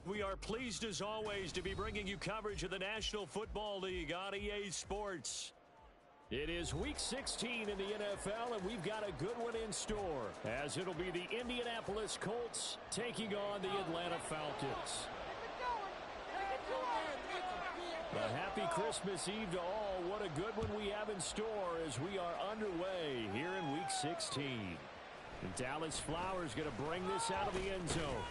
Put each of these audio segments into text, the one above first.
We are pleased as always to be bringing you coverage of the National Football League on EA Sports. It is Week 16 in the NFL, and we've got a good one in store, as it'll be the Indianapolis Colts taking on the Atlanta Falcons. A happy Christmas Eve to all. What a good one we have in store as we are underway here in Week 16. And Dallas Flowers going to bring this out of the end zone.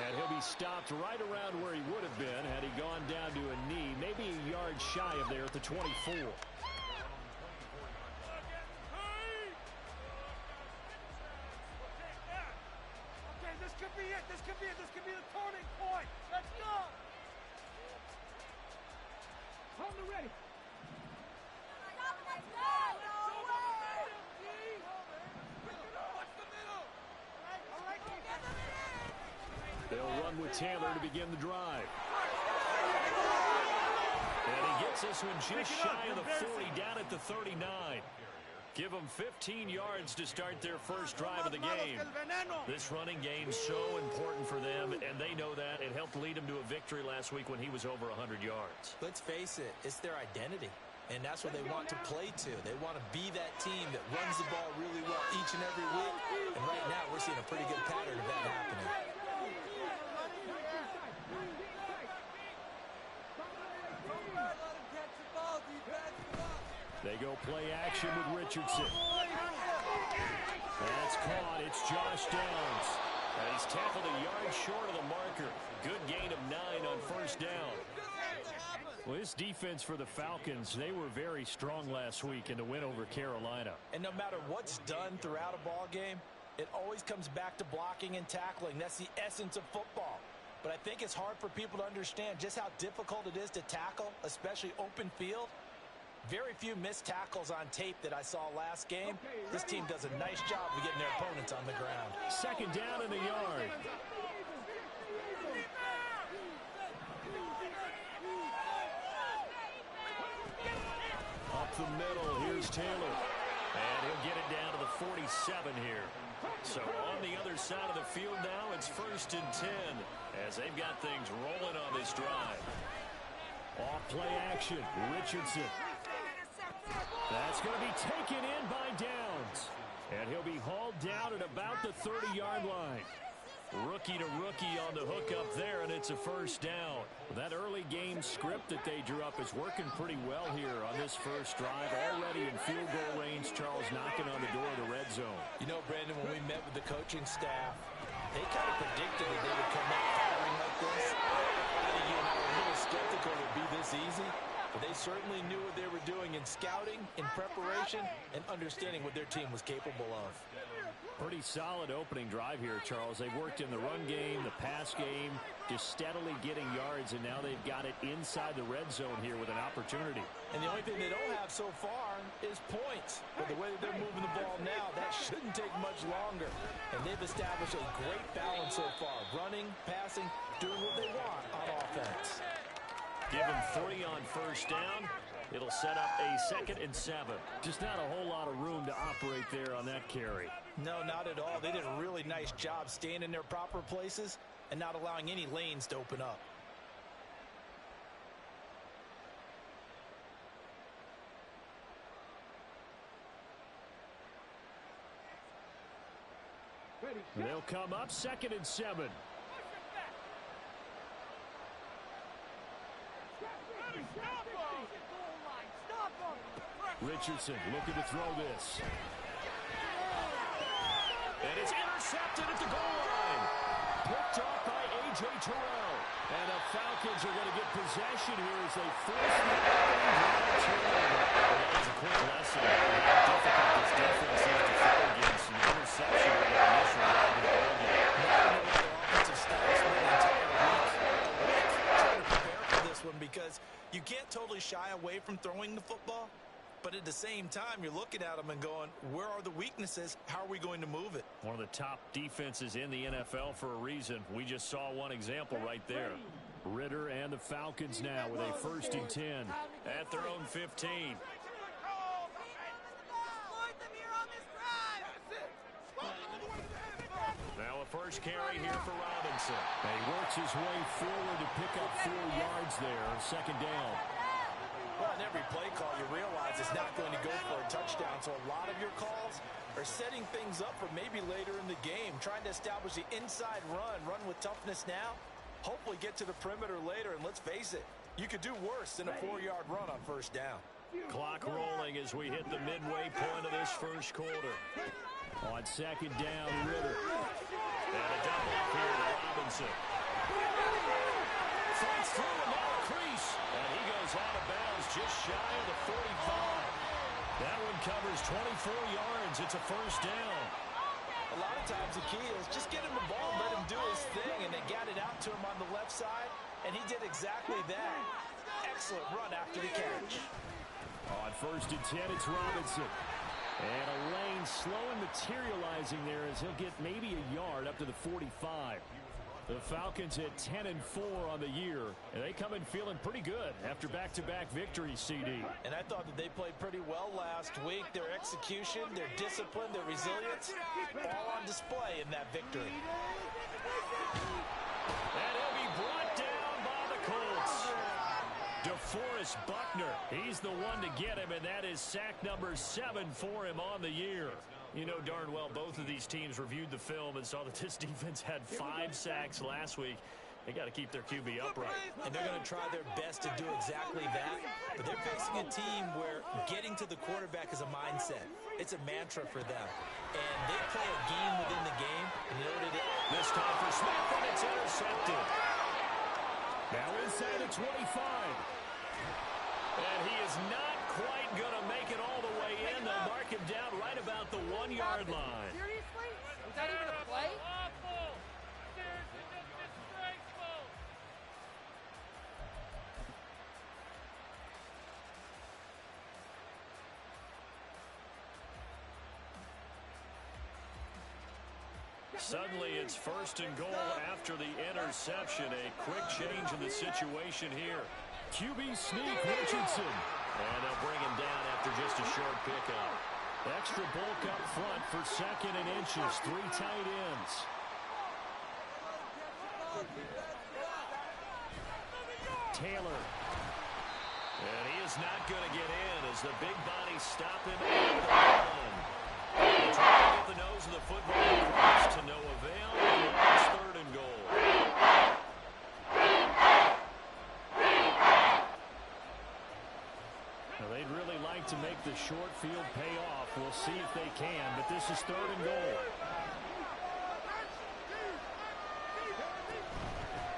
And he'll be stopped right around where he would have been had he gone down to a knee, maybe a yard shy of there at the 24. This could be it. This could be it. This could be the turning point. Let's go. Hold it ready. They'll run with Taylor to begin the drive. And he gets this one just shy of the 40, down at the 39. Give them 15 yards to start their first drive of the game. This running game's so important for them, and they know that. It helped lead them to a victory last week when he was over 100 yards. Let's face it, it's their identity, and that's what they want to play to. They want to be that team that runs the ball really well each and every week, and right now we're seeing a pretty good pattern of that happening. They go play action with Richardson. That's caught. It's Josh Downs. And he's tackled a yard short of the marker. Good gain of 9 on first down. Well, this defense for the Falcons, they were very strong last week in the win over Carolina. And no matter what's done throughout a ball game, it always comes back to blocking and tackling. That's the essence of football. But I think it's hard for people to understand just how difficult it is to tackle, especially open field. Very few missed tackles on tape that I saw last game. This team does a nice job of getting their opponents on the ground. Second down in the yard. Up the middle, here's Taylor. And he'll get it down to the 47 here. So on the other side of the field now, it's 1st and 10 as they've got things rolling on this drive. Off play action, Richardson. That's going to be taken in by Downs. And he'll be hauled down at about the 30-yard line. Rookie to rookie on the hook up there, and it's a first down. That early game script that they drew up is working pretty well here on this first drive. Already in field goal range, Charles knocking on the door of the red zone. You know, Brandon, when we met with the coaching staff, they kind of predicted that they would come out firing like this. I think you and I were a little skeptical it would be this easy. But they certainly knew what they were doing in scouting, in preparation, and understanding what their team was capable of. Pretty solid opening drive here, Charles. They've worked in the run game, the pass game, just steadily getting yards, and now they've got it inside the red zone here with an opportunity. And the only thing they don't have so far is points. But the way that they're moving the ball now, that shouldn't take much longer. And they've established a great balance so far. Running, passing, doing what they want on offense. Give him 3 on first down. It'll set up a 2nd and 7. Just not a whole lot of room to operate there on that carry. No, not at all. They did a really nice job staying in their proper places and not allowing any lanes to open up. They'll come up 2nd and 7. Richardson looking to throw this. And it's intercepted at the goal line. Picked off by A.J. Terrell. And the Falcons are going to get possession here as they force the opening drive turnover. That was a quick lesson on how difficult this defense is to throw against an interception of the initial drive of the ball game. Offensive style for the entire week. Trying to prepare for this one because you can't totally shy away from throwing the football. But at the same time, you're looking at them and going, where are the weaknesses? How are we going to move it? One of the top defenses in the NFL for a reason. We just saw one example right there. Ritter and the Falcons now with a 1st and 10 at their own 15. Now a 1st first carry here for Robinson. And he works his way forward to pick up 4 yards there, second down. Well, in every play call, you realize it's not going to go for a touchdown, so a lot of your calls are setting things up for maybe later in the game, trying to establish the inside run with toughness now, hopefully get to the perimeter later, and let's face it, you could do worse than a 4-yard run on first down. Clock rolling as we hit the midway point of this first quarter. On second down, Ritter. And a double up here to Robinson. Fights through and now a crease. And he goes out of bounds just shy of the 45. That one covers 24 yards. It's a first down. A lot of times the key is just get him the ball, let him do his thing, and they got it out to him on the left side, and he did exactly that. Excellent run after the catch. On first and 10, it's Robinson. And a lane slow and materializing there as he'll get maybe a yard up to the 45. The Falcons at 10-4 on the year, and they come in feeling pretty good after back-to-back victories, CD. And I thought that they played pretty well last week. Their execution, their discipline, their resilience, all on display in that victory. And he'll be brought down by the Colts. DeForest Buckner, he's the one to get him, and that is sack number 7 for him on the year. You know darn well both of these teams reviewed the film and saw that this defense had 5 sacks last week. They got to keep their QB upright. And they're going to try their best to do exactly that. But they're facing a team where getting to the quarterback is a mindset. It's a mantra for them. And they play a game within the game. And you know what it is? This time for Smith, and it's intercepted. Now inside the 25. And he is not quite going to make it all the way in. They'll mark him down right about the 1-yard line. Seriously? Was that even a play? Suddenly it's first and goal after the interception. A quick change in the situation here. QB sneak, Richardson. And they'll bring him down after just a short pickup. Extra bulk up front for second and inches. 3 tight ends. Taylor. And he is not going to get in as the big bodies stop him at the run. Trying to get the nose of the football across to no avail. And it's third and goal. Now they'd really like to make the short field pay off. We'll see if they can, but this is third and goal.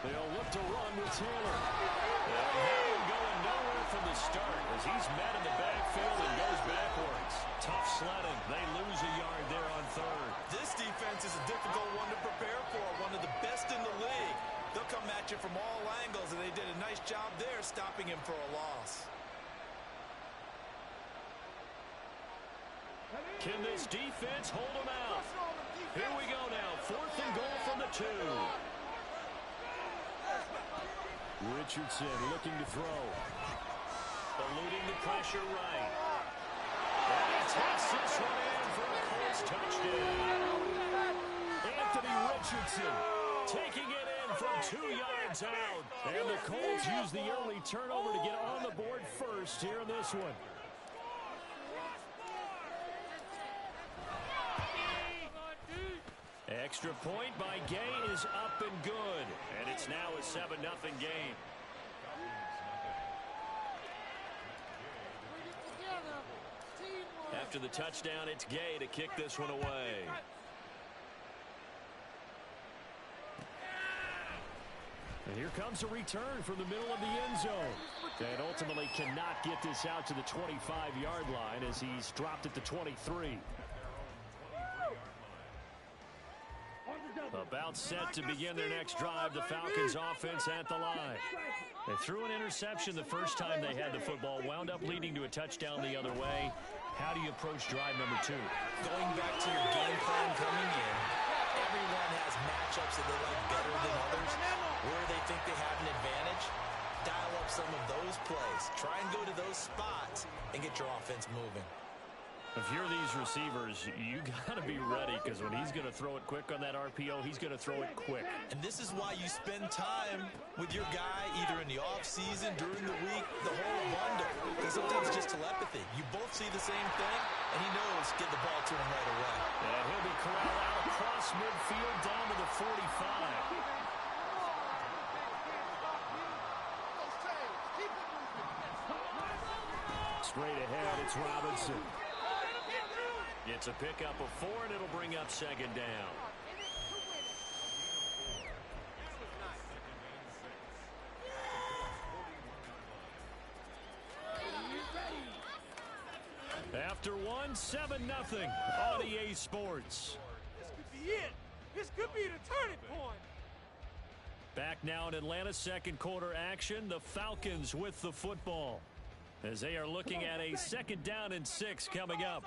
They'll look to run with Taylor. And going nowhere from the start as he's met in the backfield and goes backwards. Tough sledding. They lose a yard there on third. This defense is a difficult one to prepare for, one of the best in the league. They'll come at you from all angles, and they did a nice job there stopping him for a loss. Can this defense hold them out? Here we go now. Fourth and goal from the 2. Richardson looking to throw. Eluding the pressure right. And he takes this one in for a Colts touchdown. Anthony Richardson Taking it in from 2 yards out. And the Colts use the early turnover to get on the board first here in this one. Extra point by Gay is up and good. And it's now a 7-0 game. After the touchdown, it's Gay to kick this one away. And here comes a return from the middle of the end zone. And ultimately cannot get this out to the 25-yard line as he's dropped at the 23. About set to begin their next drive, the Falcons offense at the line. They threw an interception the first time they had the football, wound up leading to a touchdown the other way. How do you approach drive number 2? Going back to your game plan coming in, everyone has matchups that they like better than others. Where they think they have an advantage, dial up some of those plays. Try and go to those spots and get your offense moving. If you're these receivers, you got to be ready because when he's going to throw it quick on that RPO, he's going to throw it quick. And this is why you spend time with your guy either in the offseason, during the week, the whole bundle. Because sometimes it's just telepathy. You both see the same thing, and he knows get the ball to him right away. And he'll be corralled out across midfield down to the 45. Straight ahead, it's Robinson. It's a pickup of 4, and it'll bring up second down. After 1, 7-0 on EA Sports. This could be it. This could be the turning point. Back now in Atlanta, second quarter action. The Falcons with the football as they are looking at a 2nd down and 6 coming up.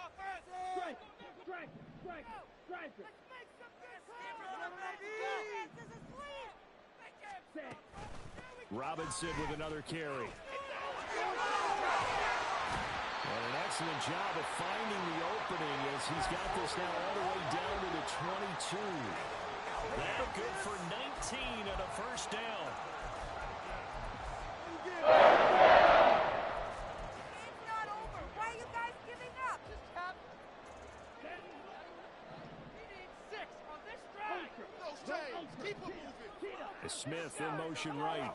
Robinson with another carry. And an excellent job of finding the opening as he's got this now all the way down to the 22. That good for 19 and a first down. Smith in motion right.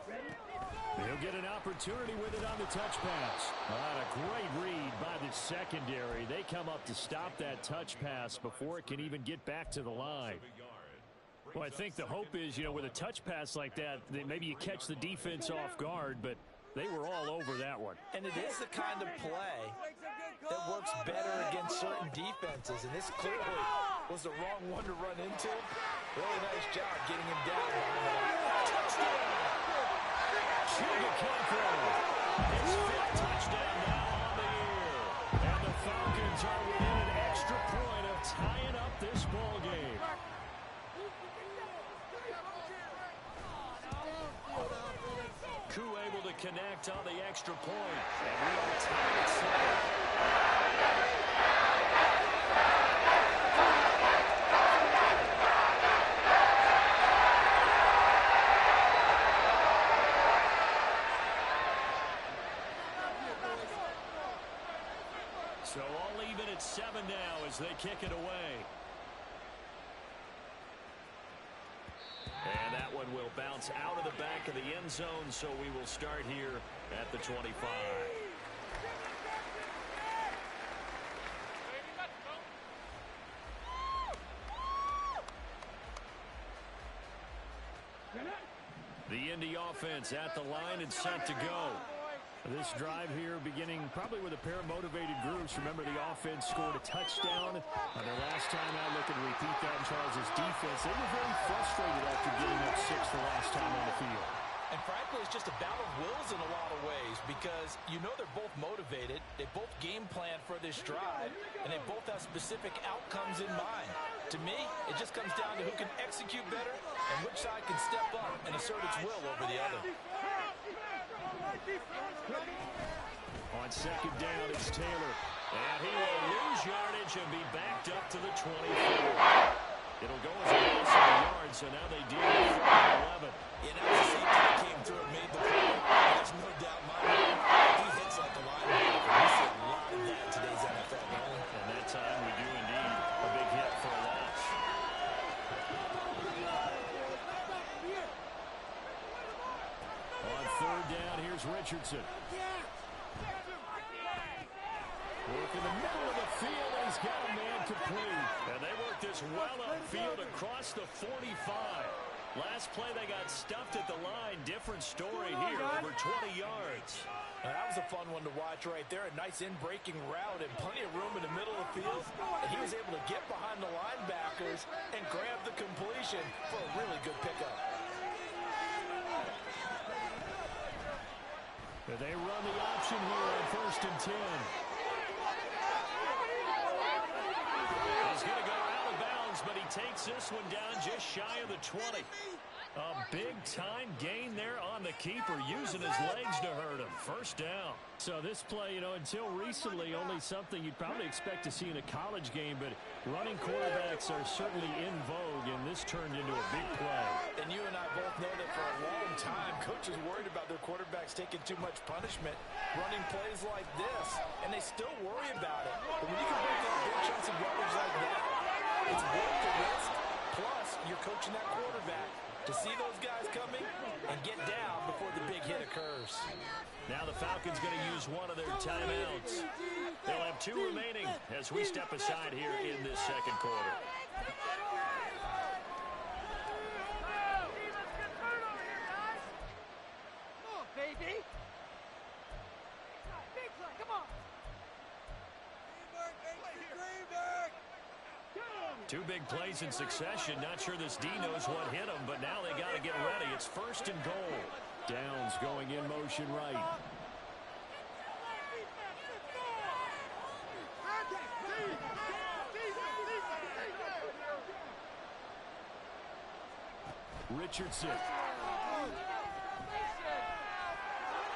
He'll get an opportunity with it on the touch pass. A great read by the secondary. They come up to stop that touch pass before it can even get back to the line. Well, I think the hope is, with a touch pass like that, maybe you catch the defense off guard, but they were all over that one. And it is the kind of play that works better against certain defenses, and this clearly was the wrong one to run into. Really nice job getting him down. Touchdown! His 5th touchdown now on the year. And the Falcons are within an extra point of tying up this ball game. Koo able to connect on the extra point. And we are tied at 7. So all even at 7 now as they kick it away. And that one will bounce out of the back of the end zone, so we will start here at the 25. The Indy offense at the line and set to go. This drive here beginning probably with a pair of motivated groups. Remember, the offense scored a touchdown on their last time out. Look and repeat that in Charles' defense. They were very frustrated after getting up 6 the last time on the field. And frankly, it's just a battle of wills in a lot of ways because they're both motivated. They both game plan for this drive, and they both have specific outcomes in mind. To me, it just comes down to who can execute better and which side can step up and assert its will over the other. On 2nd down, it's Taylor. And he will lose yardage and be backed up to the 24. It'll go as a loss of a yard, so now they deal with 11. Yeah, that was a safety that came through and made the play. There's no doubt in my mind. He hits like a linebacker. We see a lot of that in today's NFL. And that time we do indeed a big hit for a loss. On 3rd down, here's Richardson. Work in the middle of the field, and he's got a man complete. And they work this well upfield across the 45. Last play, they got stuffed at the line. Different story here, over 20 yards. Now, that was a fun one to watch right there. A nice in-breaking route and plenty of room in the middle of the field. And he was able to get behind the linebackers and grab the completion for a really good pickup. They run the option here on 1st and 10. He's going to go out of bounds, but he takes this one down just shy of the 20. A big-time gain there on the keeper, using his legs to hurt him. First down. So this play, until recently, only something you'd probably expect to see in a college game, but running quarterbacks are certainly in vogue, and this turned into a big play. And you and I both know that for a long time, coaches worried about their quarterbacks taking too much punishment, running plays like this, and they still worry about it. But when you can break up big chunks of yardage like that, it's worth the risk. Plus, you're coaching that quarterback to see those guys coming and get down before the big hit occurs. Now the Falcons going to use one of their timeouts. They'll have 2 remaining as we step aside here in this second quarter. Come on, baby. Big play, come on. Two big plays in succession. Not sure this D knows what hit him, but now they got to get ready. It's first and goal. Downs going in motion right. Richardson.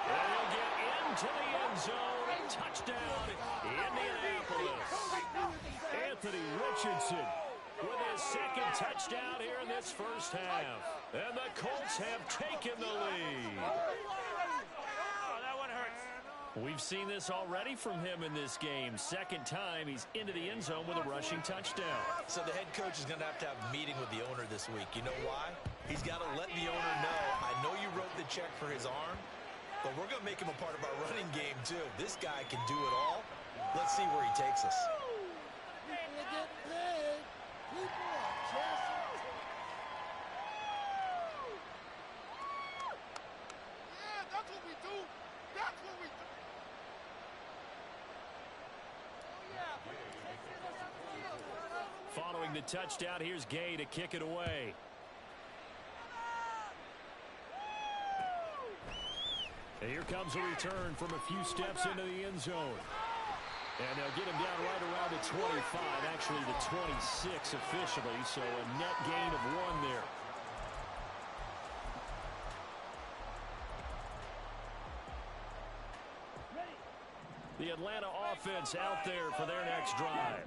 And he'll get into the end zone. Touchdown, Indianapolis. Anthony Richardson with his second touchdown here in this first half. And the Colts have taken the lead. Oh, that one hurts. We've seen this already from him in this game. Second time he's into the end zone with a rushing touchdown. So the head coach is going to have a meeting with the owner this week. You know why? He's got to let the owner know, I know you wrote the check for his arm, but we're going to make him a part of our running game too. This guy can do it all. Let's see where he takes us. Following the touchdown, here's Gay to kick it away. And here comes a return from a few steps into the end zone. And they'll get him down right around the 25, actually the 26 officially, so a net gain of 1 there. The Atlanta offense out there for their next drive.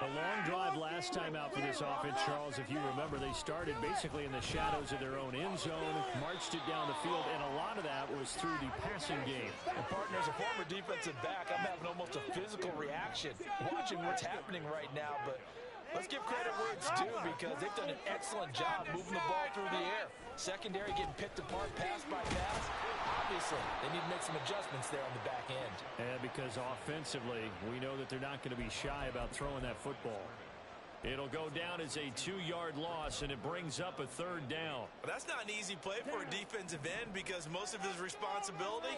A long drive last time out for this offense, Charles. If you remember, they started basically in the shadows of their own end zone, marched it down the field, and a lot of that was through the passing game. And partner, as a former defensive back, I'm having almost a physical reaction watching what's happening right now. But let's give credit where it's due because they've done an excellent job moving the ball through the air. Secondary getting picked apart pass by pass. Obviously, they need to make some adjustments there on the back end. And because offensively, we know that they're not going to be shy about throwing that football. It'll go down as a 2-yard loss, and it brings up a third down. Well, that's not an easy play for a defensive end because most of his responsibility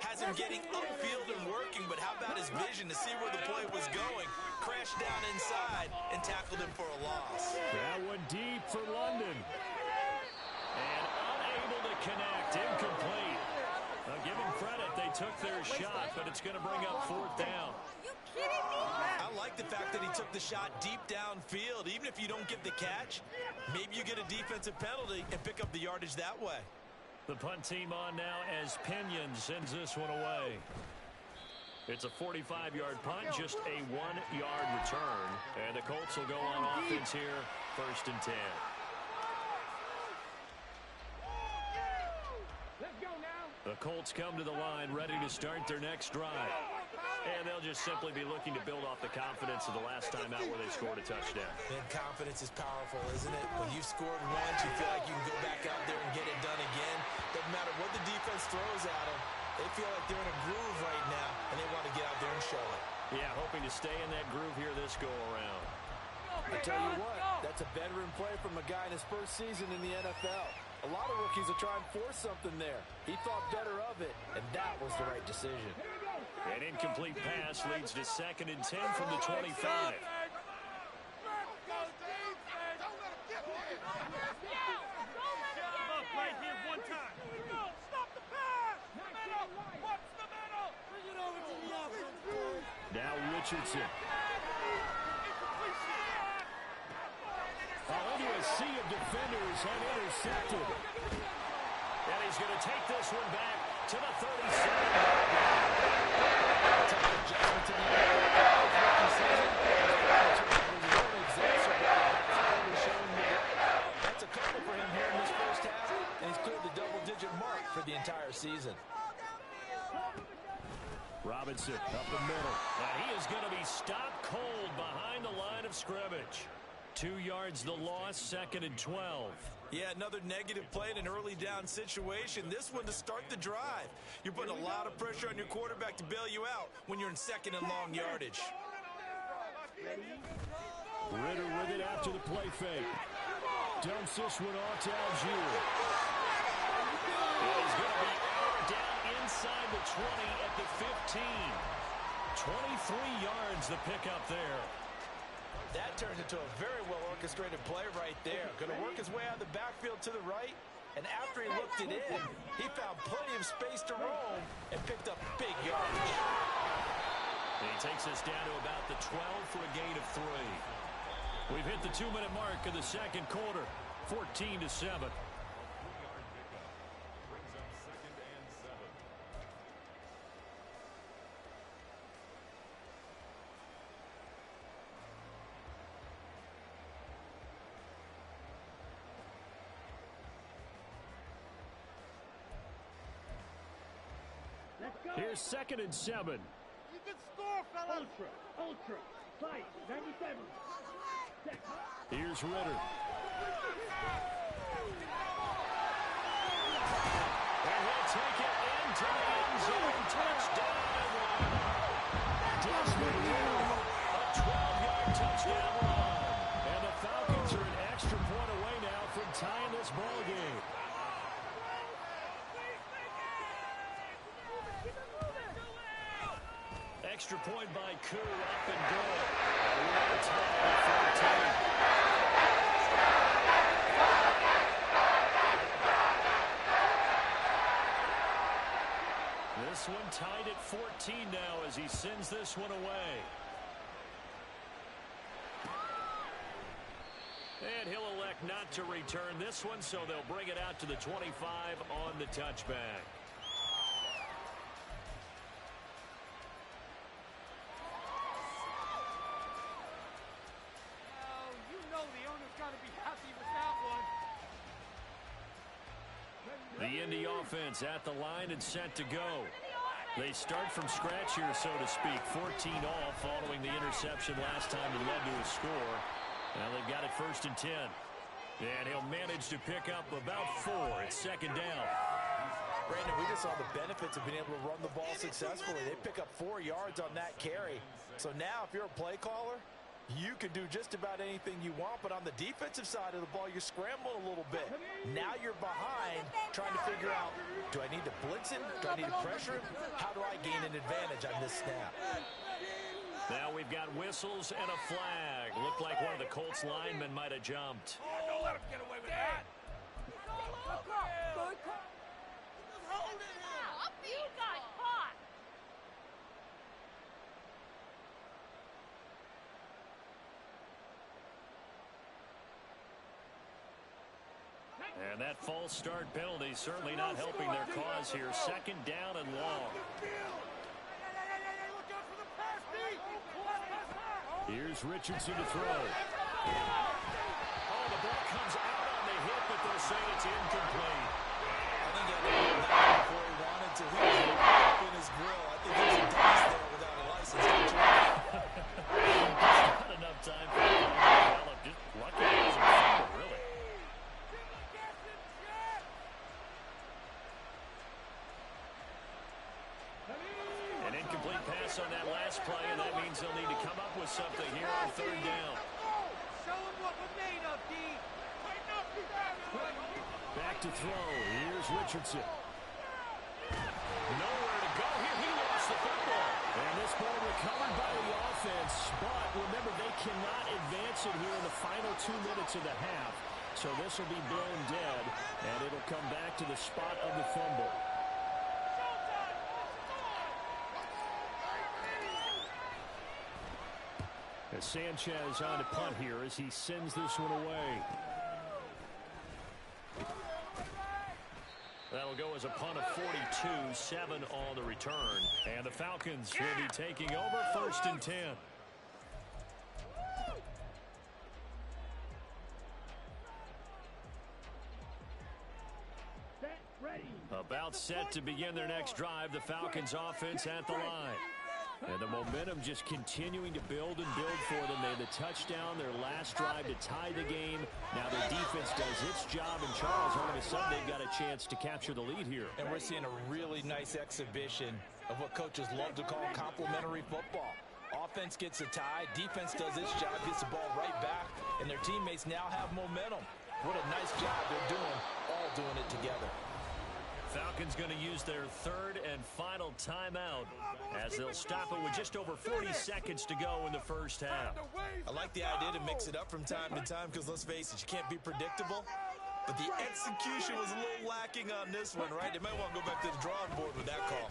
has him getting upfield and working, but how about his vision to see where the play was going, crashed down inside, and tackled him for a loss. That one deep for London. And unable to connect, incomplete. Give them credit, they took their shot, but it's going to bring up 4th down. Are you kidding me? I like the fact that he took the shot deep downfield. Even if you don't get the catch, maybe you get a defensive penalty and pick up the yardage that way. The punt team on now as Pinion sends this one away. It's a 45-yard punt, just a 1-yard return. And the Colts will go on offense here, 1st and 10. The Colts come to the line ready to start their next drive. And they'll just simply be looking to build off the confidence of the last time out where they scored a touchdown. And confidence is powerful, isn't it? When you've scored once, you feel like you can go back out there and get it done again. Doesn't matter what the defense throws at them. They feel like they're in a groove right now, and they want to get out there and show it. Yeah, hoping to stay in that groove here this go-around. I tell you what, that's a veteran play from a guy in his first season in the NFL. A lot of rookies will try and force something there. He thought better of it, and that was the right decision. An incomplete pass leads to 2nd and 10 from the 25. Now Richardson. Oh, into a a sea of defenders have intercepted. And he's going to take this one back to the 37. Adjustment to the rookie season. That's a couple for him here in this first half, and he's cleared the double-digit mark for the entire season. Robinson up the middle. And he is going to be stopped cold behind the line of scrimmage. 2 yards the loss, 2nd and 12. Yeah, another negative play in an early down situation. This one to start the drive. You're putting a lot of pressure on your quarterback to bail you out when you're in 2nd and long yardage. Ritter with it after the play fake. Dumps this one off to Algier. He's going to be out down inside the 20 at the 15. 23 yards the pickup there. That turns into a very well-orchestrated play right there. Going to work his way out of the backfield to the right, and after he looked it in, he found plenty of space to roam and picked up big yardage. And he takes us down to about the 12 for a gain of 3. We've hit the 2-minute mark of the second quarter, 14-7. Here's 2nd and 7. You can score, fellas. Ultra, fight, 97. Here's Ritter. And he'll take it into the end zone. Touchdown. Desmond Ritter, a 12-yard touchdown run. And the Falcons are an extra point away now from tying this ball game. Extra point by Koo, up and good. We're tied at 14. This one tied at 14 now as he sends this one away. And he'll elect not to return this one, so they'll bring it out to the 25 on the touchback. The Indy offense at the line and set to go. They start from scratch here, so to speak. 14 off following the interception last time that led to a score. Now they've got it 1st and 10. And he'll manage to pick up about 4 at 2nd down. Brandon, we just saw the benefits of being able to run the ball successfully. They pick up 4 yards on that carry. So now if you're a play caller, you can do just about anything you want, but on the defensive side of the ball, you're scrambling a little bit. Now you're behind, trying to figure out, do I need to blitz him? Do I need to pressure him? How do I gain an advantage on this snap? Now we've got whistles and a flag. Looked like one of the Colts linemen might have jumped. Don't let him get away with that. You got caught. And that false start penalty certainly not helping their cause here. 2nd down and long. Here's Richardson to throw. Oh, the ball comes out on the hit, but they'll say it's incomplete. I think that before he wanted to. He was up in his grill. I think there's a dice there without a license. Not enough time for him to develop. Just lucky he wasn't fumble, really. An incomplete pass on that last play, and that means they'll need to come up with something here on 3rd down. Show him what we're made of, D. Back to throw. Here's Richardson. Nowhere to go here. He lost the football. And this ball recovered by the offense, but remember, they cannot advance it here in the final 2 minutes of the half. So this will be blown dead, and it'll come back to the spot of the fumble. As Sanchez on to punt here as he sends this one away. it'll go as a punt of 42, 7 on the return. And the Falcons will be taking over 1st and 10. About set to begin their next drive, the Falcons offense at the line. And the momentum just continuing to build and build for them. They had the touchdown, their last drive to tie the game. Now their defense does its job, and Charles, all of a sudden, they've got a chance to capture the lead here. And we're seeing a really nice exhibition of what coaches love to call complementary football. Offense gets a tie, defense does its job, gets the ball right back, and their teammates now have momentum. What a nice job they're doing, all doing it together. Falcons going to use their 3rd and final timeout as they'll stop it with just over 40 seconds to go in the first half. I like the idea to mix it up from time to time because, let's face it, you can't be predictable. But the execution was a little lacking on this one, right? They might want to go back to the drawing board with that call.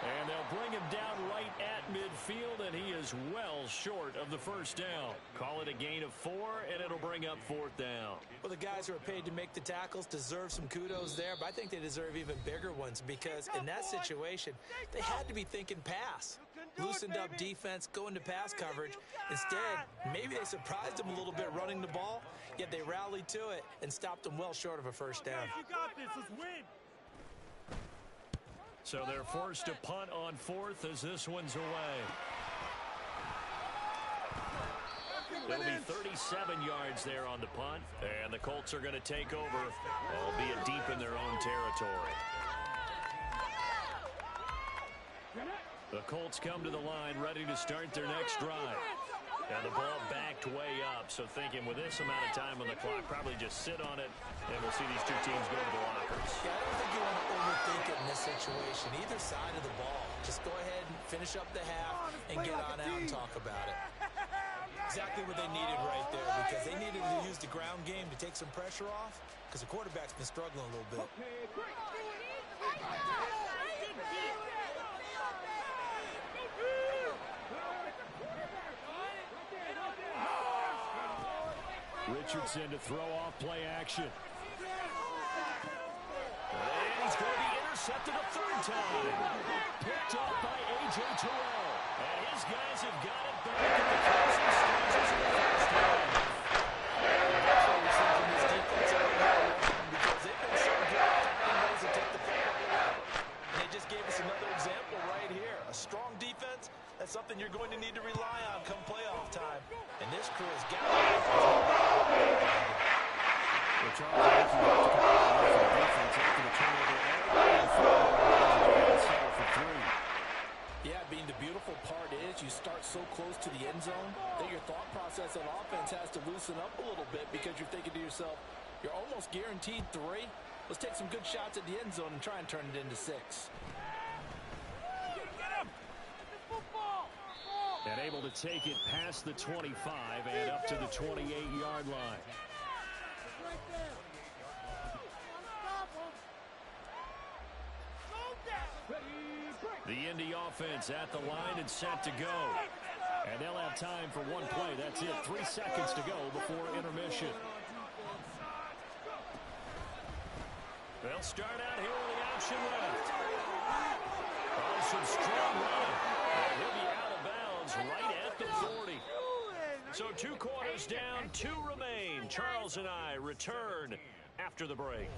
And they'll bring him down right at midfield, and he is well short of the first down. Call it a gain of 4, and it'll bring up 4th down. Well, the guys who are paid to make the tackles deserve some kudos there, but I think they deserve even bigger ones because in that situation, they had to be thinking pass. Loosened up defense, go into pass coverage. Instead, maybe they surprised them a little bit running the ball, yet they rallied to it and stopped them well short of a first down. You got this. Let's win. So they're forced to punt on 4th as this one's away. It'll be 37 yards there on the punt, and the Colts are going to take over, albeit deep in their own territory. The Colts come to the line ready to start their next drive. And the ball backed way up, so thinking with this amount of time on the clock, probably just sit on it, and we'll see these two teams go to the lockers. Yeah, I don't think you want to overthink it in this situation. Either side of the ball. Just go ahead and finish up the half and get on out and talk about it. Exactly what they needed right there, because they needed to use the ground game to take some pressure off, because the quarterback's been struggling a little bit. Richardson to throw off play action. And he's going to be intercepted a 3rd time. Picked up by A.J. Terrell. And his guys have got it back in the closing stages of the first half. This defense because they've been so good at finding ways to take the football. And they just gave us another example right here. A strong defense, that's something you're going to need to rely on come playoff time. And this crew has got Yeah, being the beautiful part is you start so close to the end zone that your thought process on offense has to loosen up a little bit because you're thinking to yourself, you're almost guaranteed 3. Let's take some good shots at the end zone and try and turn it into 6. And able to take it past the 25 and up to the 28-yard line. The Indy offense at the line and set to go. And they'll have time for one play. That's it. 3 seconds to go before intermission. They'll start out here with the option left. Oh, some strong running. And he'll be out of bounds right at the 40. So 2 quarters down, 2 remain. Charles and I return after the break.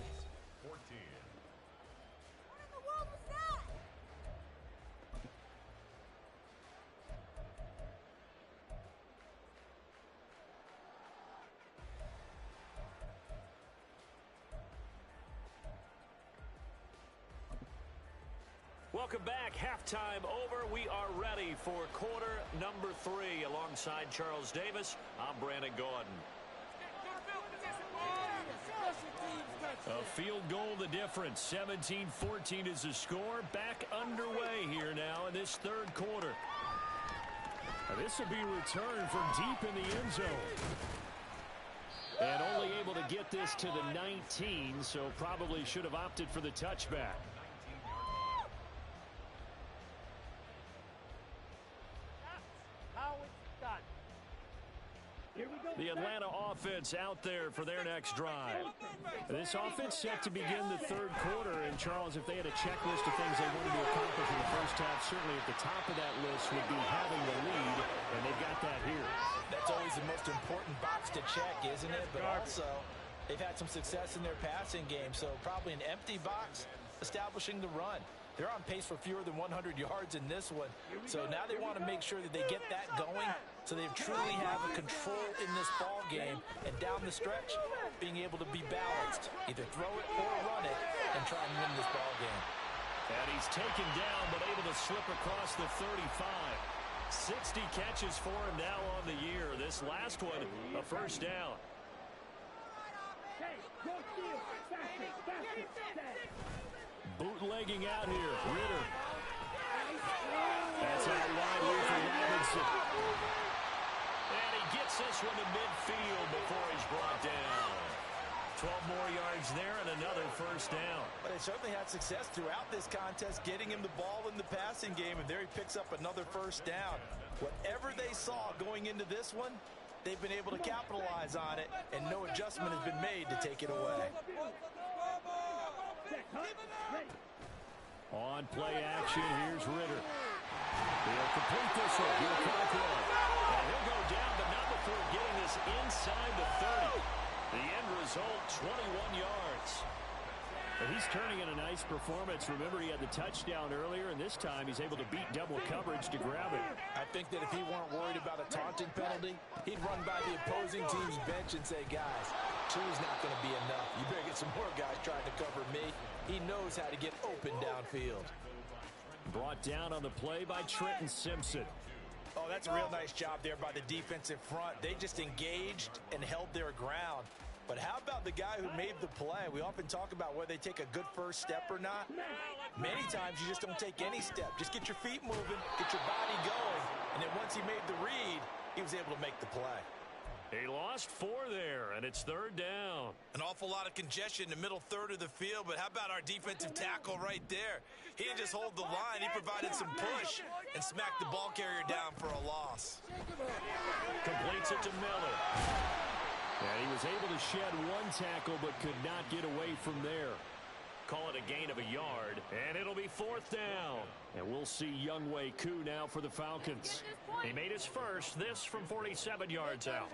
Welcome back. Halftime over. We are ready for quarter number 3. Alongside Charles Davis, I'm Brandon Gordon. A field goal the difference. 17-14 is the score. Back underway here now in this 3rd quarter. Now this will be returned from deep in the end zone. And only able to get this to the 19, so probably should have opted for the touchback. The Atlanta offense out there for their next drive. This offense set to begin the third quarter. And, Charles, if they had a checklist of things they wanted to accomplish in the first half, certainly at the top of that list would be having the lead, and they've got that here. That's always the most important box to check, isn't it? But also, they've had some success in their passing game, so probably an empty box establishing the run. They're on pace for fewer than 100 yards in this one. So now they want to make sure that they get that going so they truly have a control in this ball game. And down the stretch, being able to be balanced. Either throw it or run it and try and win this ball game. And he's taken down but able to slip across the 35. 60 catches for him now on the year. This last one, a first down. Bootlegging out here, Ritter. That's out wide for Robinson. And he gets this one to midfield before he's brought down. 12 more yards there and another first down. But they certainly had success throughout this contest, getting him the ball in the passing game, and there he picks up another first down. Whatever they saw going into this one, they've been able to capitalize on it, and no adjustment has been made to take it away. On play action, here's Ritter. He'll complete this one. He'll Conklin. And he'll go down, but not before getting this inside the 30. The end result, 21 yards. And he's turning in a nice performance. Remember, he had the touchdown earlier, and this time he's able to beat double coverage to grab it. I think that if he weren't worried about a taunting penalty, he'd run by the opposing team's bench and say, guys, two's not going to be enough. You better get some more guys trying to cover me. He knows how to get open downfield. Brought down on the play by Trenton Simpson. Oh, that's a real nice job there by the defensive front. They just engaged and held their ground. But how about the guy who made the play? We often talk about whether they take a good first step or not. Many times you just don't take any step. Just get your feet moving, get your body going, and then once he made the read, he was able to make the play. He lost 4 there, and it's third down. An awful lot of congestion in the middle third of the field, but how about our defensive tackle right there? He didn't just hold the line. He provided some push and smacked the ball carrier down for a loss. Completes it to Miller. And he was able to shed one tackle, but could not get away from there. Call it a gain of a yard, and it'll be fourth down. And we'll see Younghoe Koo now for the Falcons. He made his first, this from 47 yards out.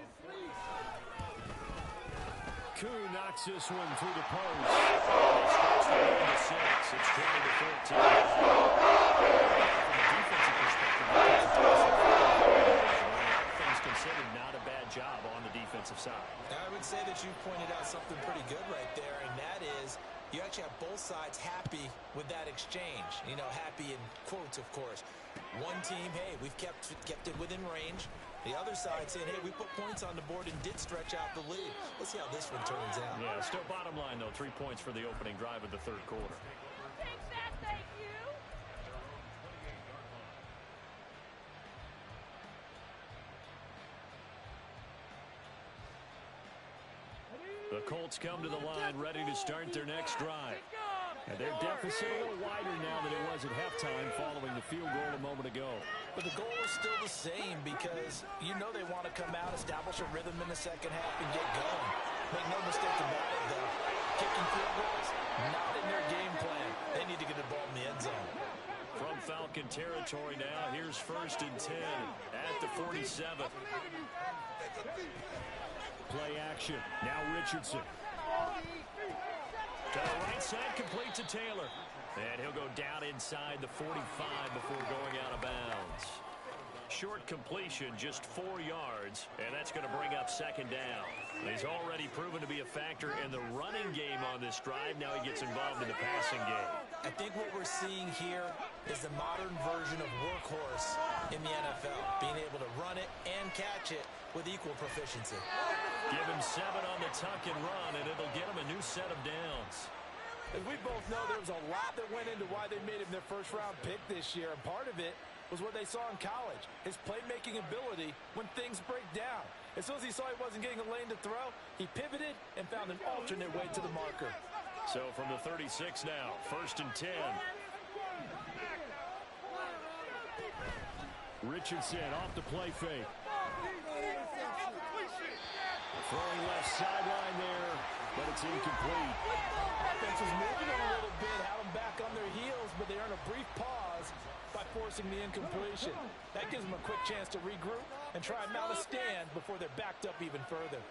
Koo knocks this one through the post. It's 20-6. It's 20-14. From a defensive perspective, things considered not a bad job on the defensive side. I would say that you pointed out something pretty good right there, and that is you actually have both sides happy with that exchange. You know, happy in quotes, of course. One team, hey, we've kept it within range. The other side saying, hey, we put points on the board and did stretch out the lead. Let's see how this one turns out. Yeah, still bottom line, though, 3 points for the opening drive of the third quarter. Take that, thank you. The Colts come to the line ready to start their next drive. And their deficit a little wider now than it was at halftime following the field goal a moment ago. But the goal is still the same because you know they want to come out, establish a rhythm in the second half, and get going. Make no mistake about it, though. Kicking field goals, not in their game plan. They need to get the ball in the end zone. From Falcon territory now, here's first and 10 at the 47. Play action. Now Richardson. To the right side, complete to Taylor. And he'll go down inside the 45 before going out of bounds. Short completion, just 4 yards, and that's going to bring up second down. He's already proven to be a factor in the running game on this drive. Now he gets involved in the passing game. I think what we're seeing here is the modern version of workhorse in the NFL. Being able to run it and catch it with equal proficiency. Give him 7 on the tuck and run, and it'll get him a new set of downs. As we both know, there was a lot that went into why they made him their first-round pick this year, and part of it was what they saw in college, his playmaking ability when things break down. As soon as he saw he wasn't getting a lane to throw, he pivoted and found an alternate way to the marker. So from the 36 now, first and 10. Richardson off the play fake. Throwing left sideline there, but it's incomplete. Offense was moving a little bit, had them back on their heels, but they earned a brief pause by forcing the incompletion. That gives them a quick chance to regroup and try and mount a stand before they're backed up even further.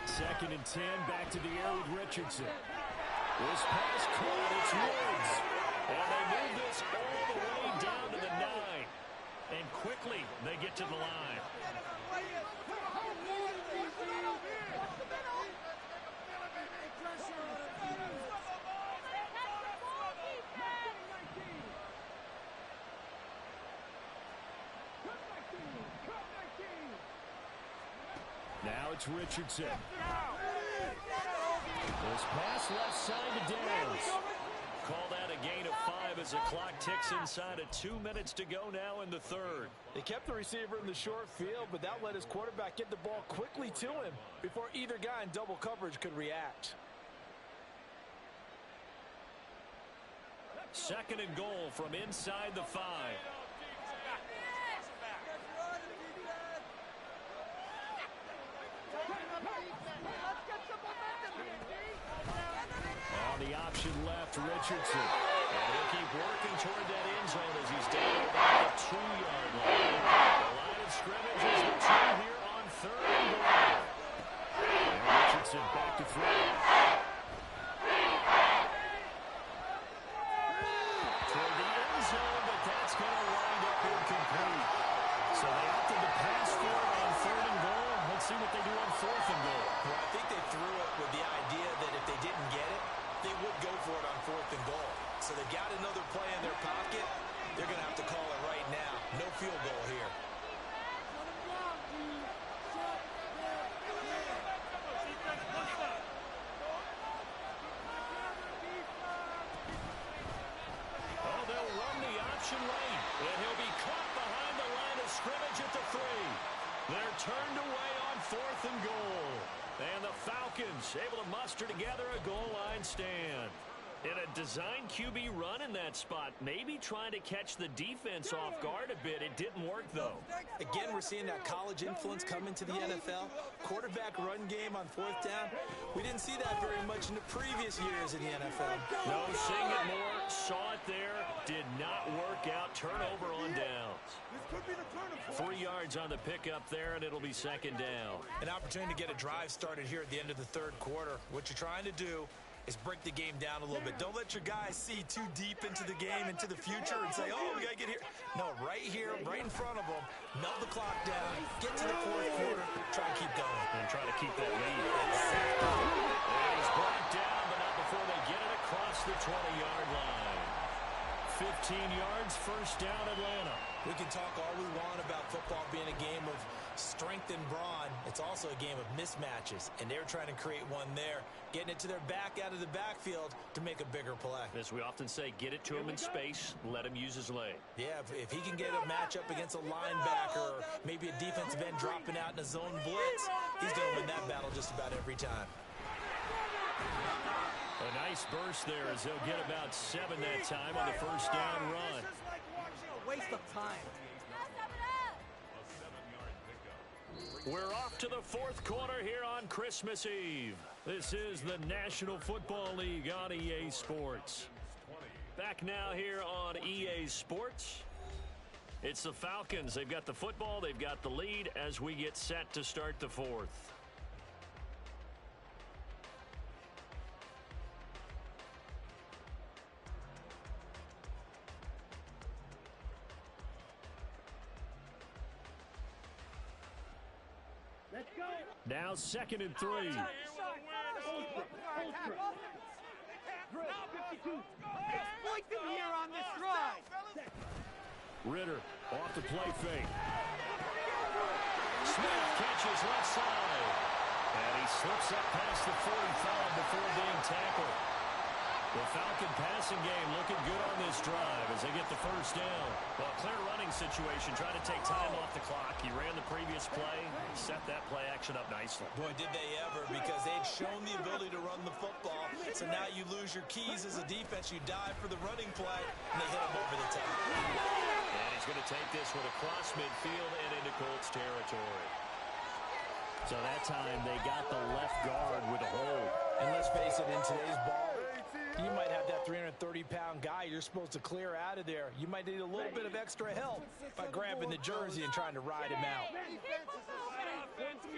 2nd and 10, back to the air with Richardson. This pass caught, it's Woods. And they move this all the way down to the 9. And quickly, they get to the line. Now it's Richardson. This pass left side to Downs. Call that a gain of 5 as the clock ticks inside of 2 minutes to go now in the 3rd. They kept the receiver in the short field, but that let his quarterback get the ball quickly to him before either guy in double coverage could react. 2nd and goal from inside the 5. On the option left, Richardson. And he'll keep working toward that end zone as he's down about the 2-yard line. The line of scrimmage is the 2 here on 3rd and goal. And Richardson back to throw. Toward the end zone, but that's going to wind up incomplete. So they opted to pass for it on 3rd and goal. Let's see what they do on 4th and goal. Well, I think they threw it with the idea that if they didn't get it, they would go for it on 4th and goal. So they've got another play in their pocket. They're going to have to call it right now. No field goal here. Oh, they'll run the option late. And he'll be caught behind the line of scrimmage at the 3. They're turned away on 4th and goal. And the Falcons able to muster together a goal line stand. In a design QB run in that spot, maybe trying to catch the defense off guard a bit. It didn't work, though. Again, we're seeing that college influence come into the NFL. Quarterback run game on 4th down. We didn't see that very much in the previous years in the NFL. No, seeing it more, saw it there, did not work out. Turnover on downs. 3 yards on the pickup there, and it'll be 2nd down. An opportunity to get a drive started here at the end of the 3rd quarter. What you're trying to do is break the game down a little bit. Don't let your guys see too deep into the game, into the future, and say, oh, we got to get here. No, right here, right in front of them, melt the clock down, get to the 4th quarter, try and keep going. And try to keep that lead. And he's brought down, but not before they get it across the 20-yard line. 15 yards, 1st down, Atlanta. We can talk all we want about football being a game of strength and brawn. It's also a game of mismatches, and they're trying to create one there, getting it to their back out of the backfield to make a bigger play. As we often say, get it to him in space, let him use his leg. Yeah, if he can get a matchup against a linebacker or maybe a defensive end dropping out in a zone blitz, he's going to win that battle just about every time. A nice burst there as they'll get about 7 that time on the 1st down run. Waste of time. We're off to the 4th quarter here on Christmas Eve. This is the National Football League on EA Sports. Back now here on EA Sports. It's the Falcons. They've got the football. They've got the lead as we get set to start the 4th. Now 2nd and 3. Exploit here on this drive. Ritter off the play fake. Smith catches left side. And he slips up past the 45 before being tackled. The Falcon passing game looking good on this drive as they get the 1st down. Well, clear running situation, trying to take time off the clock. He ran the previous play, set that play action up nicely. Boy, did they ever, because they'd shown the ability to run the football. So now you lose your keys as a defense. You dive for the running play, and they hit him over the top. And he's going to take this one across midfield and into Colts territory. So that time they got the left guard with a hold. And let's face it, in today's ball, you might have that 330-pound guy you're supposed to clear out of there. You might need a little bit of extra help by grabbing the jersey and trying to ride him out. Get some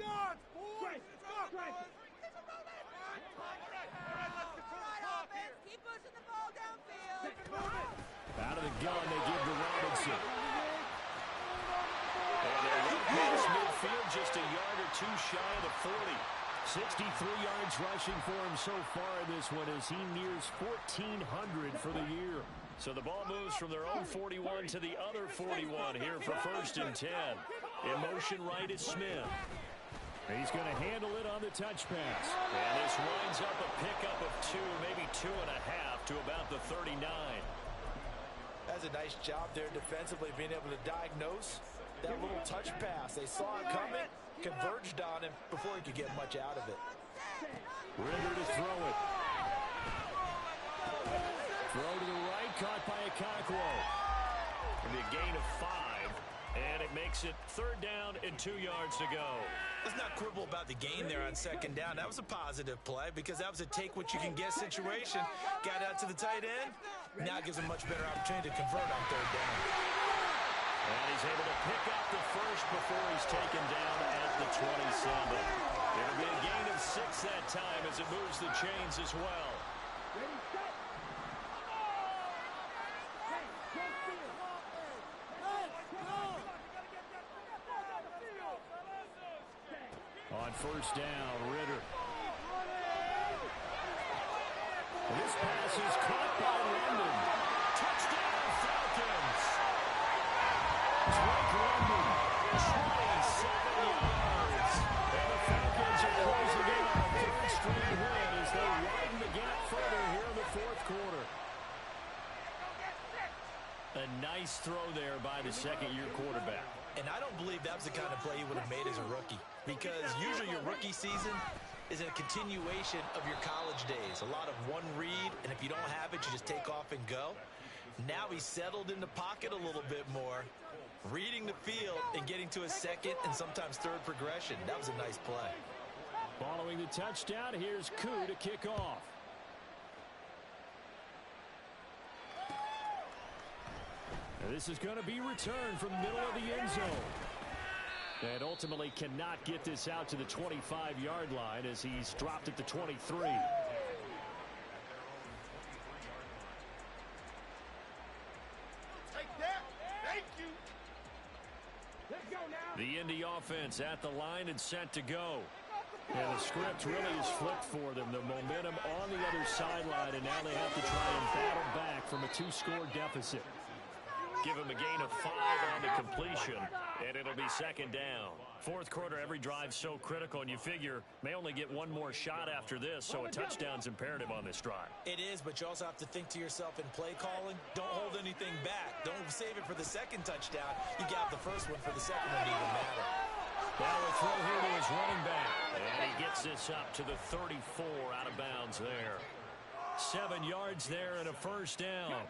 yards, boys. Keep pushing the ball downfield. Out of the gun, they give to Robinson. And they're right past midfield, just a yard or two shy of the 40. 63 yards rushing for him so far in this one as he nears 1,400 for the year. So the ball moves from their own 41 to the other 41 here for 1st and 10. In motion right is Smith. He's going to handle it on the touch pass. And this winds up a pickup of 2, maybe 2.5 to about the 39. That's a nice job there defensively, being able to diagnose that little touch pass. They saw it coming, converged on him before he could get much out of it. Ritter to throw it. Throw to the right, caught by Okonkwo. It'll be a gain of 5, and it makes it 3rd down and 2 yards to go. Let's not quibble about the gain there on 2nd down. That was a positive play because that was a take-what-you-can-get situation. Got out to the tight end. Now it gives him much better opportunity to convert on 3rd down. And he's able to pick up the first before he's taken down at the 27. It'll be a gain of 6 that time as it moves the chains as well. On 1st down, Ritter. This pass is caught by London. Touchdown, Falcons! Drake London. 27 yards. And the Falcons are closing in on a 3rd straight win as they widen the gap further here in the 4th quarter. A nice throw there by the 2nd-year quarterback. And I don't believe that was the kind of play he would have made as a rookie, because usually your rookie season is a continuation of your college days. A lot of one read, and if you don't have it, you just take off and go. Now he's settled in the pocket a little bit more, reading the field and getting to a 2nd and sometimes 3rd progression. That was a nice play. Following the touchdown, here's Koo to kick off. And this is going to be returned from the middle of the end zone. And ultimately cannot get this out to the 25-yard line as he's dropped at the 23. Take that. Thank you. Let's go now. The Indy offense at the line and set to go. And the script really is flipped for them. The momentum on the other sideline, and now they have to try and battle back from a 2-score deficit. Give him a gain of 5 on the completion, and it'll be 2nd down. 4th quarter, every drive's so critical, and you figure may only get one more shot after this, so a touchdown's imperative on this drive. It is, but you also have to think to yourself in play calling, don't hold anything back. Don't save it for the 2nd touchdown. You got the first one for the 2nd one to even matter. Well, a throw here to his running back, and he gets this up to the 34 out of bounds there. 7 yards there and a 1st down.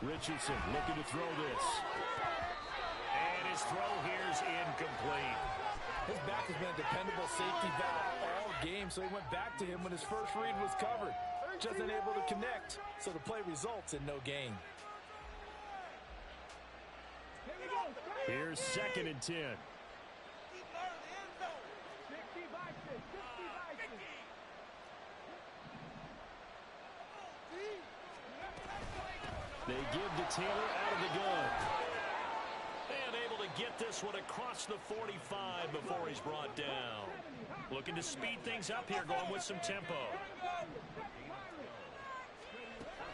Richardson looking to throw this. And his throw here's incomplete. His back has been a dependable safety valve all game, so he went back to him when his first read was covered. Just unable to connect, so the play results in no gain. Here's 2nd and 10. They give to Taylor out of the gun. And able to get this one across the 45 before he's brought down. Looking to speed things up here, going with some tempo.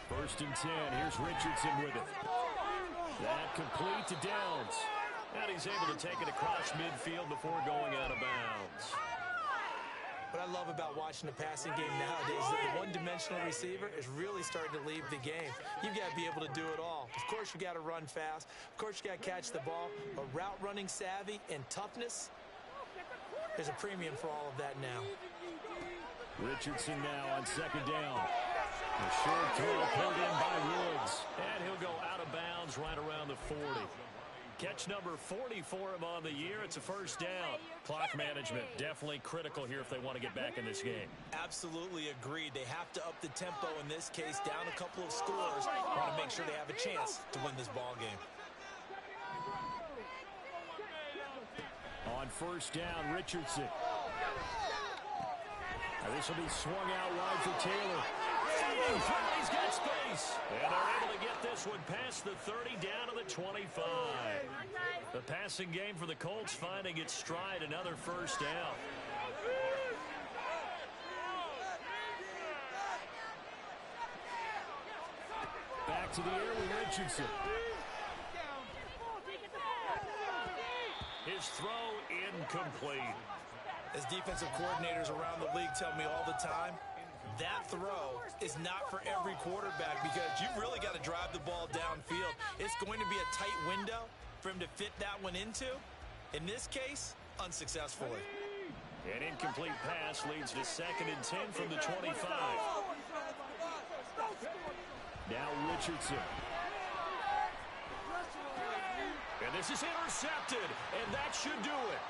1st and 10. Here's Richardson with it. That complete to Downs. And he's able to take it across midfield before going out of bounds. What I love about watching the passing game nowadays is that the one-dimensional receiver is really starting to leave the game. You've got to be able to do it all. Of course, you've got to run fast. Of course, you got to catch the ball. But route running savvy and toughness, There's a premium for all of that now. Richardson now on second down. A short throw pulled in by Woods. And he'll go out of bounds right around the 40. Catch number 40 for him on the year. It's a first down. Clock management definitely critical here if they want to get back in this game. Absolutely agreed. They have to up the tempo in this case, down a couple of scores. Want to make sure they have a chance to win this ball game. On first down, Richardson. Now this will be swung out wide for Taylor. He's got space. And they're able to get this one past the 30 down to the 25. The passing game for the Colts finding its stride, another first down. Back to the air with Richardson. His throw incomplete. As defensive coordinators around the league tell me all the time, that throw is not for every quarterback because you've really got to drive the ball downfield. It's going to be a tight window for him to fit that one into. In this case, unsuccessfully. An incomplete pass leads to 2nd and 10 from the 25. Now Richardson. And this is intercepted, and that should do it.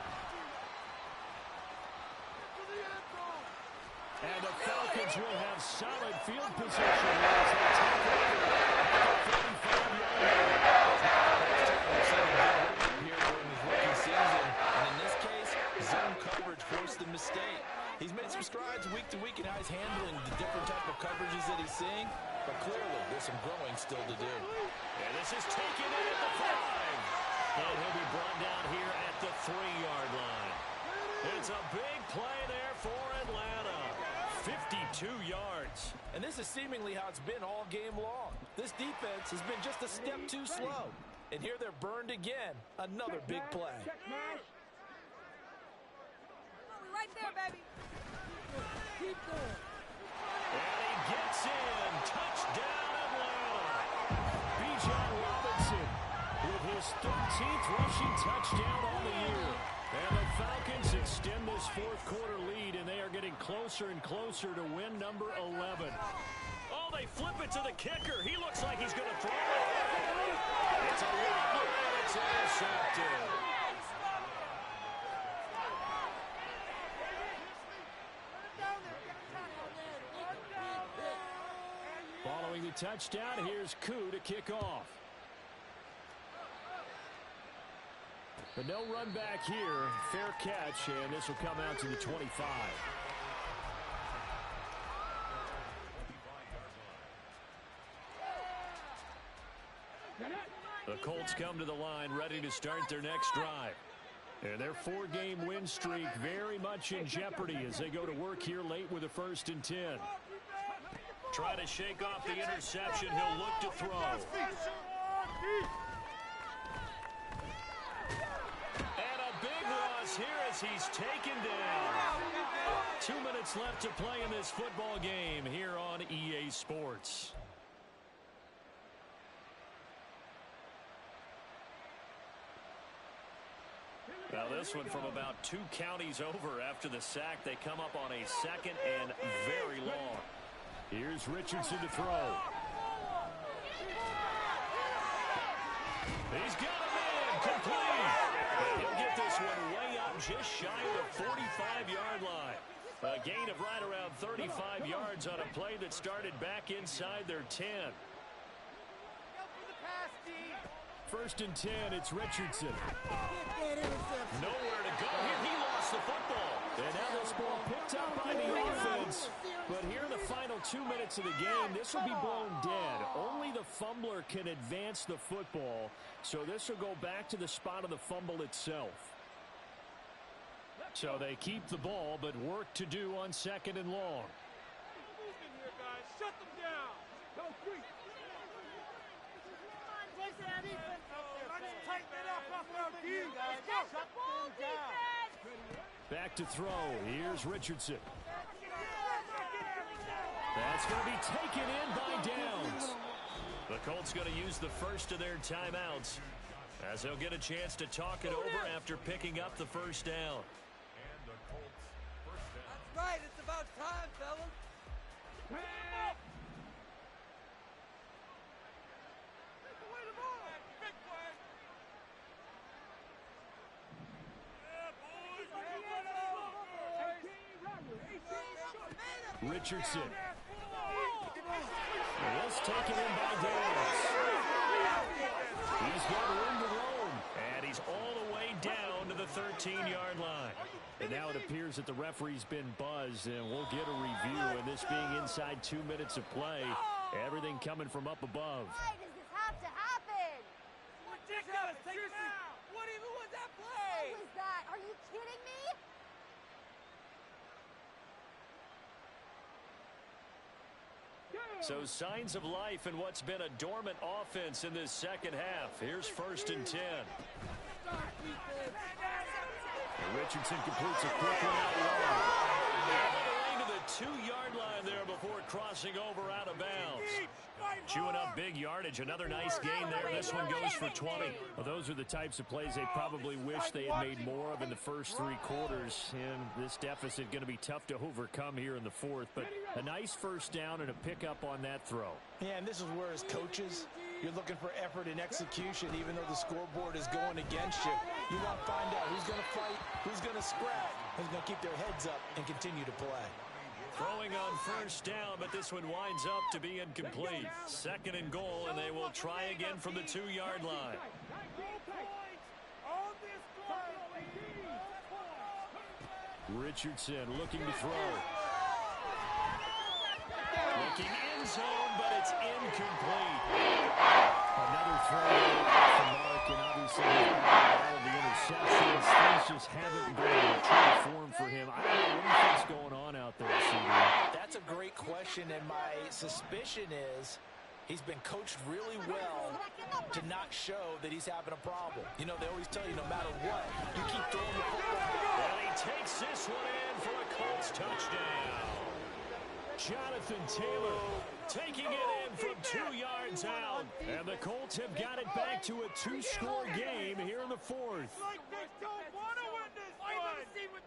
And the Falcons will have solid field position as they take over at the 35-yard line. Here during his rookie season, and in this case, zone coverage forced the mistake. He's made some strides week to week in how he's handling the different type of coverages that he's seeing, but clearly there's some growing still to do. And this is taken in at the 5. And he'll be brought down here at the 3-yard line. It's a big play there for Atlanta. 52 yards. And this is seemingly how it's been all game long. This defense has been just a step too slow. And here they're burned again. Another big play. Right there, baby. Keep going. And he gets in. Touchdown, Atlanta. Bijan Robinson with his 13th rushing touchdown on the year. And the Falcons extend this fourth-quarter lead, and they are getting closer and closer to win number 11. Oh, they flip it to the kicker. He looks like he's going to throw it. It's a long and it's intercepted. Following the touchdown, here's Koo to kick off. But no run back here. Fair catch, and this will come out to the 25. The Colts come to the line ready to start their next drive. And their 4-game win streak very much in jeopardy as they go to work here late with a 1st and 10. Try to shake off the interception. He'll look to throw. And a big loss here as he's taken down. 2 minutes left to play in this football game here on EA Sports. Now this one from about 2 counties over after the sack. They come up on a 2nd and very long. Here's Richardson to throw. He's got him in. Complete. And he'll get this one way up just shy of the 45-yard line. A gain of right around 35 yards on a play that started back inside their 10. 1st and 10, it's Richardson. Nowhere to go here. He lost the football. And now this ball picked up by the offense. But here in the final 2 minutes of the game, this will be blown dead. Only the fumbler can advance the football. So this will go back to the spot of the fumble itself. So they keep the ball, but work to do on 2nd and long. Shut them down. Go quick. Back to throw. Here's Richardson. That's going to be taken in by Downs. The Colts going to use the first of their timeouts as they'll get a chance to talk it over after picking up the 1st down. Richardson. Let's take it in by Daniels. He's got room to roam. And he's all the way down to the 13-yard line. And now it appears that the referee's been buzzed, and we'll get a review. And this being inside 2 minutes of play, everything coming from up above. Why does this have to happen? Ridiculous. Take it now. What even was that play? What was that? Are you kidding me? So signs of life in what's been a dormant offense in this second half. Here's 1st and 10. Richardson completes a quick one out long. All the way to the 2-yard line there before crossing over out of bounds. Chewing up big yardage. Another nice gain there. This one goes for 20. Well, those are the types of plays they probably wish they had made more of in the first 3 quarters. And this deficit going to be tough to overcome here in the 4th. But a nice first down and a pickup on that throw. Yeah, and this is where as coaches, you're looking for effort and execution even though the scoreboard is going against you. You want to find out who's going to fight, who's going to scrap, who's going to keep their heads up and continue to play. Throwing on 1st down, but this one winds up to be incomplete. 2nd and goal, and they will try again from the 2-yard line. Richardson looking to throw. Looking in zone, but it's incomplete. Another throw off the mark, and obviously all of the interceptions. Things just haven't been in true form for him. I don't know what he thinks going on out there, CD. That's a great question, and my suspicion is he's been coached really well to not show that he's having a problem. You know, they always tell you no matter what, you keep throwing the football. And he takes this one in for a Colts touchdown. Jonathan Taylor Taking it in from 2 yards out. And the Colts have got it back to a 2-score game here in the 4th.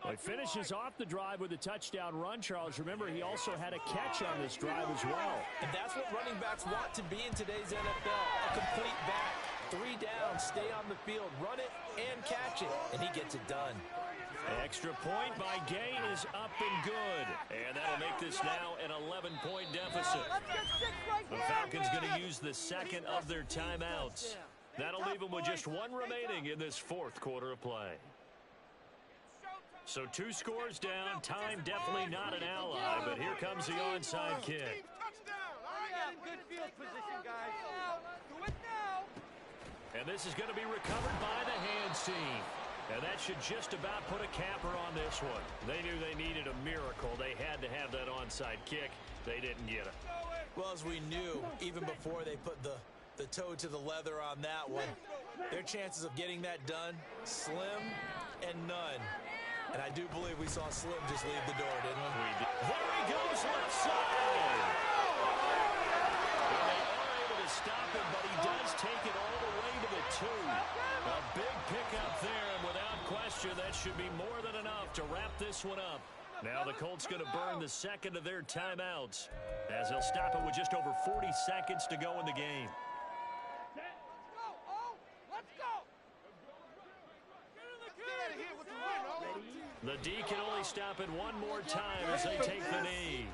He finishes off the drive with a touchdown run, Charles. Remember, he also had a catch on this drive as well. And that's what running backs want to be in today's NFL. A complete back. 3 down, stay on the field, run it, and catch it. And he gets it done. Extra point by Gay is up and good. And that'll make this now an 11-point deficit. The Falcons going to use the 2nd of their timeouts. That'll leave them with just 1 remaining in this 4th quarter of play. So 2 scores down. Time definitely not an ally, but here comes the onside kick. Good field position, guys. Do it now. And this is going to be recovered by the hands team. And that should just about put a capper on this one. They knew they needed a miracle. They had to have that onside kick. They didn't get it. Well, as we knew, even before they put the toe to the leather on that one, their chances of getting that done, slim and none. And I do believe we saw Slim just leave the door, didn't we? We did. There he goes, left side. And they are able to stop him, but he does take it all the way to the 2. A big pickup there, and without question, that should be more than enough to wrap this one up. Now the Colts going to burn the 2nd of their timeouts, as they'll stop it with just over 40 seconds to go in the game. The D can only stop it 1 more time as they take the knee.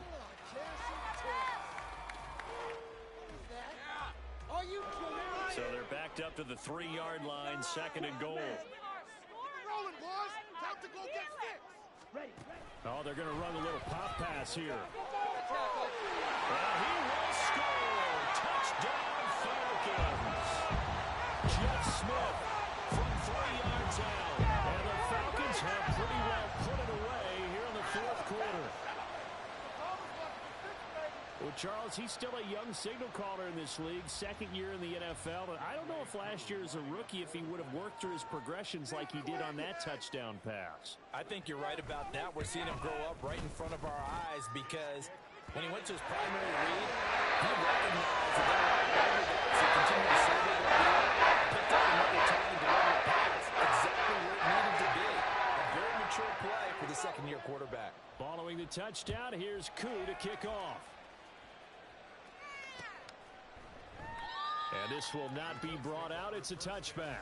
So they're backed up to the 3-yard line, 2nd and goal. Oh, they're going to run a little pop pass here. And he will score. Touchdown, Falcons. Jeff Smith from 3 yards out. And the Falcons have pretty well put it away here in the 4th quarter. Well, Charles, he's still a young signal caller in this league, 2nd year in the NFL. And I don't know if last year as a rookie, if he would have worked through his progressions like he did on that touchdown pass. I think you're right about that. We're seeing him grow up right in front of our eyes because when he went to his primary read, he recognized that they were over that. So he continued to serve it, picked up another time to deliver a pass. Exactly where it needed to be. A very mature play for the 2nd-year quarterback. Following the touchdown, here's Koo to kick off. And this will not be brought out. It's a touchback.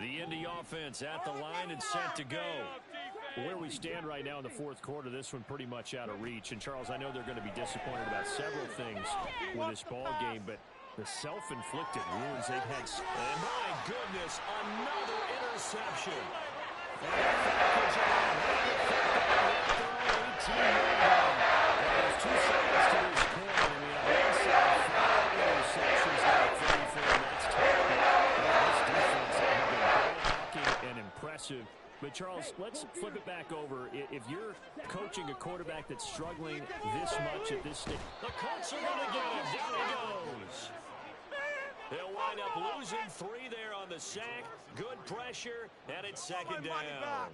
The Indy offense at the line and set to go. Where we stand right now in the fourth quarter, this one pretty much out of reach. And, Charles, I know they're going to be disappointed about several things with this ball game, but the self-inflicted wounds they've had. And my goodness, another interception. And there's 2 sides to this coin. I mean, on one side, 5 interceptions now, 34, that's tough. This defense has been ball-hawking and impressive. But, Charles, let's flip it back over. If you're coaching a quarterback that's struggling this much at this stage. The Colts are going to get him. Down he goes. They'll wind up losing 3 there on the sack. Good pressure, and it's second down.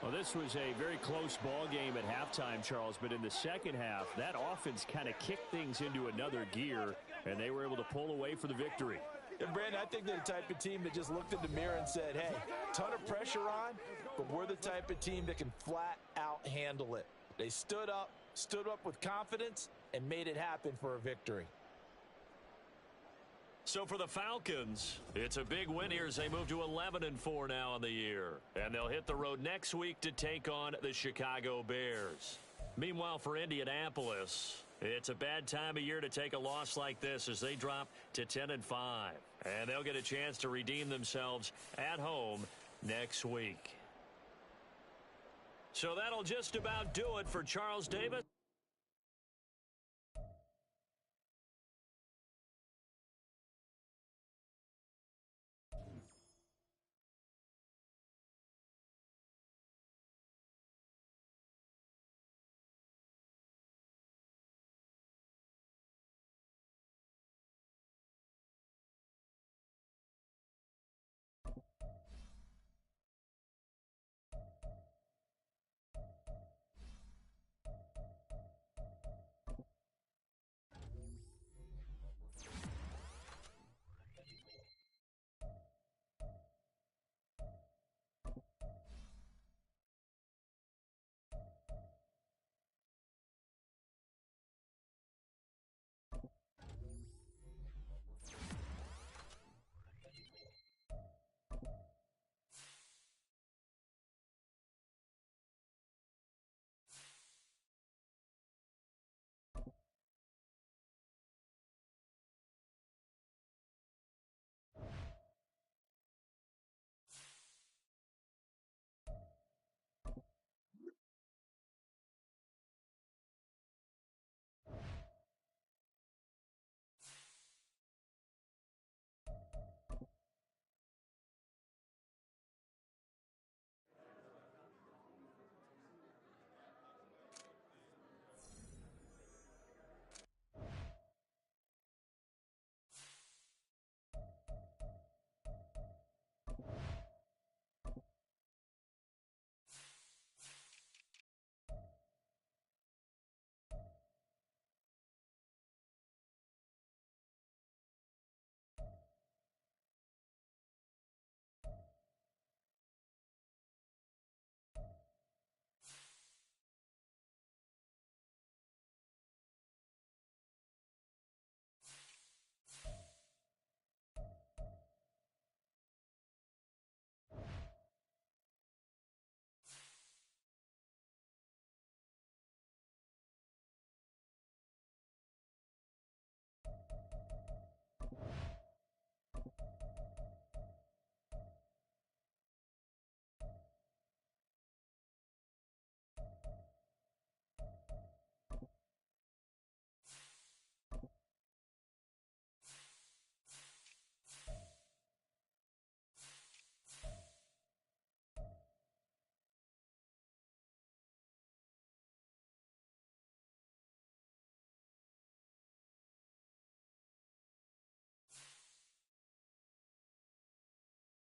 Well, this was a very close ball game at halftime, Charles, but in the second half, that offense kind of kicked things into another gear, and they were able to pull away for the victory. And, Brandon, I think they're the type of team that just looked in the mirror and said, hey, ton of pressure on, but we're the type of team that can flat out handle it. They stood up with confidence, and made it happen for a victory. So for the Falcons, it's a big win here as they move to 11-4 now on the year. And they'll hit the road next week to take on the Chicago Bears. Meanwhile, for Indianapolis, it's a bad time of year to take a loss like this as they drop to 10-5. And they'll get a chance to redeem themselves at home next week. So that'll just about do it for Charles Davis.